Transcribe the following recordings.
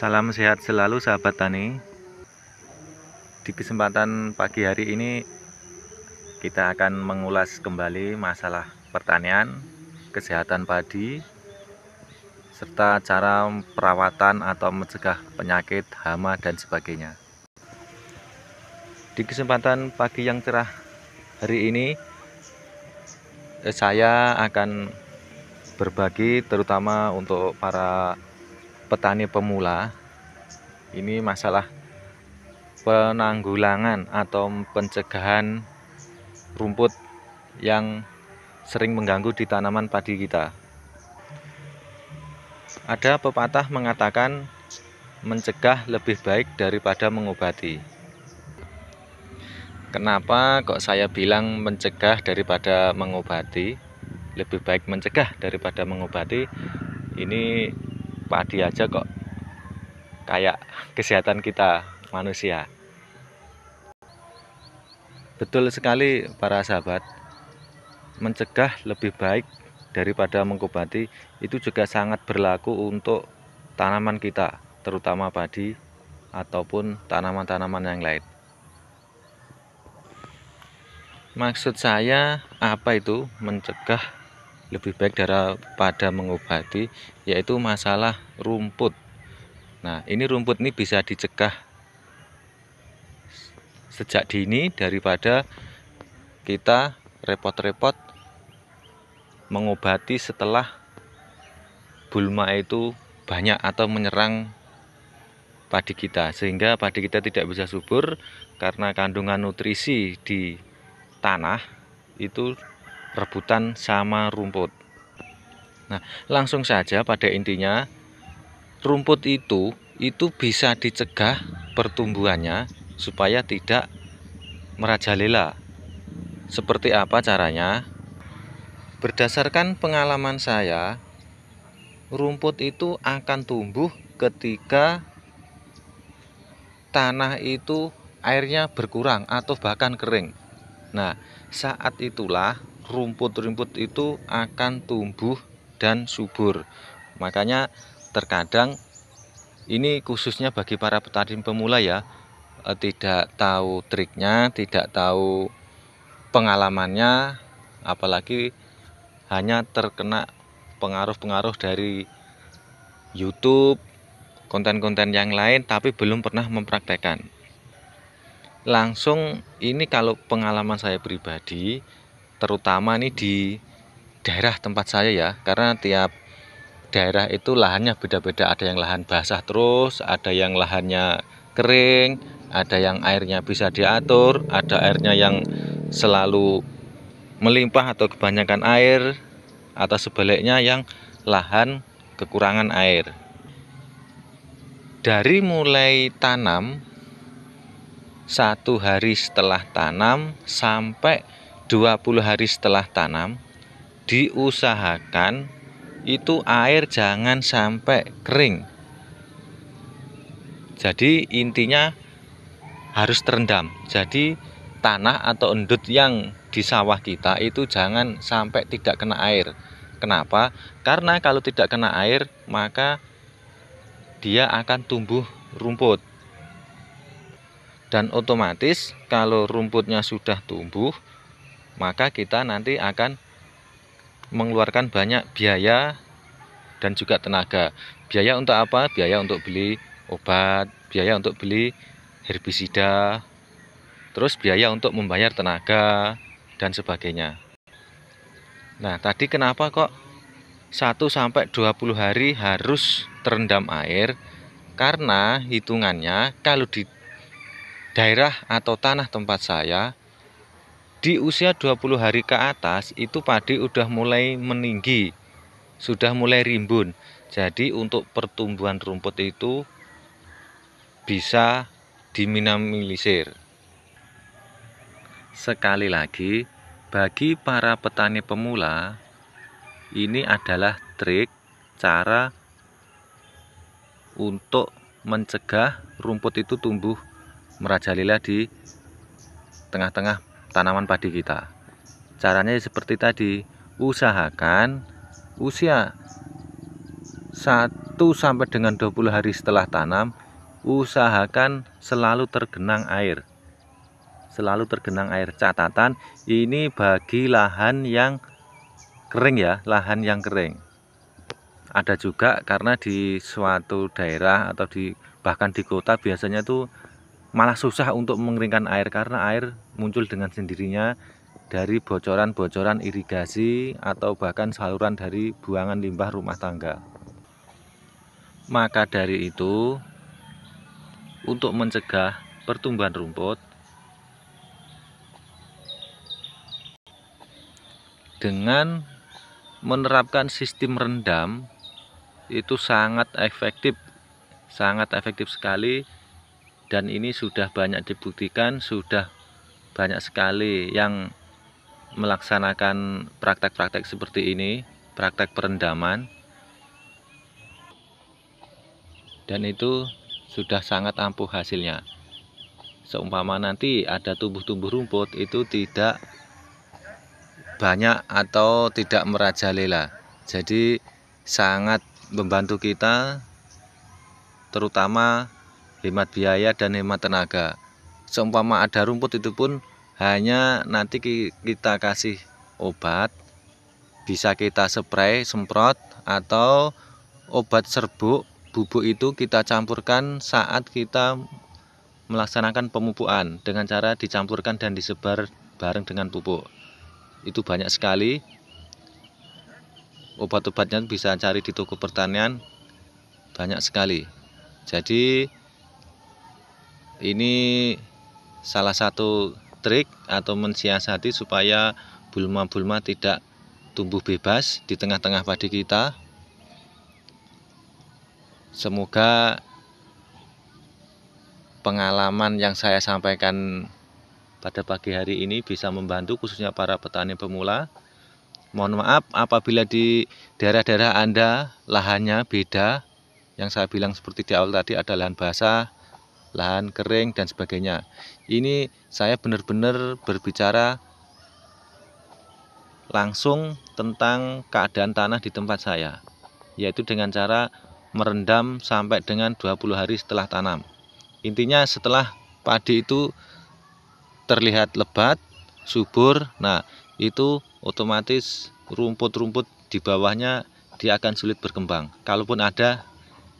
Salam sehat selalu sahabat tani. Di kesempatan pagi hari ini kita akan mengulas kembali masalah pertanian, kesehatan padi, serta cara perawatan atau mencegah penyakit, hama, dan sebagainya. Di kesempatan pagi yang cerah hari ini saya akan berbagi terutama untuk para petani pemula. Ini masalah penanggulangan atau pencegahan rumput yang sering mengganggu di tanaman padi kita. Ada pepatah mengatakan mencegah lebih baik daripada mengobati. Kenapa kok saya bilang mencegah daripada mengobati? Lebih baik mencegah daripada mengobati. Ini padi aja kok kayak kesehatan kita manusia. Betul sekali para sahabat, mencegah lebih baik daripada mengobati. Itu juga sangat berlaku untuk tanaman kita, terutama padi ataupun tanaman-tanaman yang lain. Maksud saya apa itu mencegah lebih baik daripada mengobati, yaitu masalah rumput. Nah, ini rumput ini bisa dicegah sejak dini daripada kita repot-repot mengobati setelah gulma itu banyak atau menyerang padi kita, sehingga padi kita tidak bisa subur karena kandungan nutrisi di tanah itu rebutan sama rumput. Nah, langsung saja pada intinya rumput itu bisa dicegah pertumbuhannya supaya tidak merajalela. Seperti apa caranya? Berdasarkan pengalaman saya, rumput itu akan tumbuh ketika tanah itu airnya berkurang atau bahkan kering. Nah, saat itulah rumput-rumput itu akan tumbuh dan subur. Makanya terkadang ini khususnya bagi para petani pemula ya, tidak tahu triknya, tidak tahu pengalamannya, apalagi hanya terkena pengaruh-pengaruh dari YouTube, konten-konten yang lain, tapi belum pernah mempraktekkan. Langsung ini kalau pengalaman saya pribadi, terutama nih di daerah tempat saya ya, karena tiap daerah itu lahannya beda-beda. Ada yang lahan basah terus, ada yang lahannya kering, ada yang airnya bisa diatur, ada airnya yang selalu melimpah atau kebanyakan air, atau sebaliknya yang lahan kekurangan air. Dari mulai tanam, 1 hari setelah tanam sampai 20 hari setelah tanam, diusahakan itu air jangan sampai kering. Jadi intinya harus terendam. Jadi tanah atau endut yang di sawah kita itu jangan sampai tidak kena air. Kenapa? Karena kalau tidak kena air, maka dia akan tumbuh rumput. Dan otomatis kalau rumputnya sudah tumbuh, maka kita nanti akan mengeluarkan banyak biaya dan juga tenaga. Biaya untuk apa? Biaya untuk beli obat, biaya untuk beli herbisida, terus biaya untuk membayar tenaga dan sebagainya. Nah, tadi kenapa kok 1-20 hari harus terendam air? Karena hitungannya kalau di daerah atau tanah tempat saya, di usia 20 hari ke atas itu padi udah mulai meninggi, sudah mulai rimbun. Jadi untuk pertumbuhan rumput itu bisa diminimalisir. Sekali lagi, bagi para petani pemula, ini adalah trik cara untuk mencegah rumput itu tumbuh merajalela di tengah-tengah tanaman padi kita. Caranya seperti tadi, usahakan usia 1 sampai dengan 20 hari setelah tanam, usahakan selalu tergenang air. Selalu tergenang air. Catatan, ini bagi lahan yang kering ya, lahan yang kering. Ada juga karena di suatu daerah atau bahkan di kota biasanya tuh malah susah untuk mengeringkan air karena air muncul dengan sendirinya dari bocoran-bocoran irigasi atau bahkan saluran dari buangan limbah rumah tangga. Maka dari itu, untuk mencegah pertumbuhan rumput, dengan menerapkan sistem rendam itu sangat efektif sekali, dan ini sudah banyak dibuktikan, sudah banyak sekali yang melaksanakan praktek-praktek seperti ini, praktek perendaman, dan itu sudah sangat ampuh hasilnya. Seumpama nanti ada tumbuh-tumbuh rumput itu tidak banyak atau tidak merajalela, jadi sangat membantu kita, terutama hemat biaya dan hemat tenaga. Seumpama ada rumput itu pun hanya nanti kita kasih obat, bisa kita semprot, atau obat serbuk bubuk itu kita campurkan saat kita melaksanakan pemupukan dengan cara dicampurkan dan disebar bareng dengan pupuk. Itu banyak sekali obat-obatnya, bisa cari di toko pertanian, banyak sekali. Jadi ini salah satu trik atau mensiasati supaya bulma-bulma tidak tumbuh bebas di tengah-tengah padi kita. Semoga pengalaman yang saya sampaikan pada pagi hari ini bisa membantu khususnya para petani pemula. Mohon maaf apabila di daerah-daerah Anda lahannya beda, yang saya bilang seperti di awal tadi ada lahan basah, lahan kering dan sebagainya. Ini saya benar-benar berbicara langsung tentang keadaan tanah di tempat saya, yaitu dengan cara merendam sampai dengan 20 hari setelah tanam. Intinya setelah padi itu terlihat lebat, subur, nah itu otomatis rumput-rumput di bawahnya dia akan sulit berkembang. Kalaupun ada,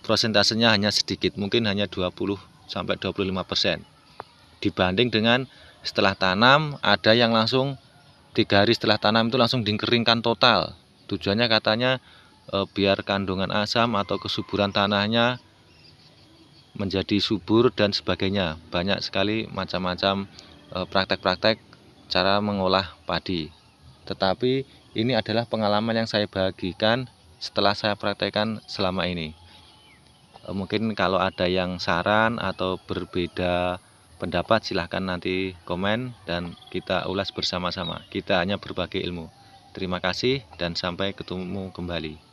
prosentasenya hanya sedikit, mungkin hanya 20-25%. Dibanding dengan setelah tanam, ada yang langsung 3 hari setelah tanam itu langsung dikeringkan total. Tujuannya katanya biar kandungan asam atau kesuburan tanahnya menjadi subur dan sebagainya. Banyak sekali macam-macam praktek-praktek cara mengolah padi. Tetapi ini adalah pengalaman yang saya bagikan setelah saya praktekkan selama ini. Mungkin kalau ada yang saran atau berbeda pendapat, silahkan nanti komen dan kita ulas bersama-sama. Kita hanya berbagi ilmu. Terima kasih dan sampai ketemu kembali.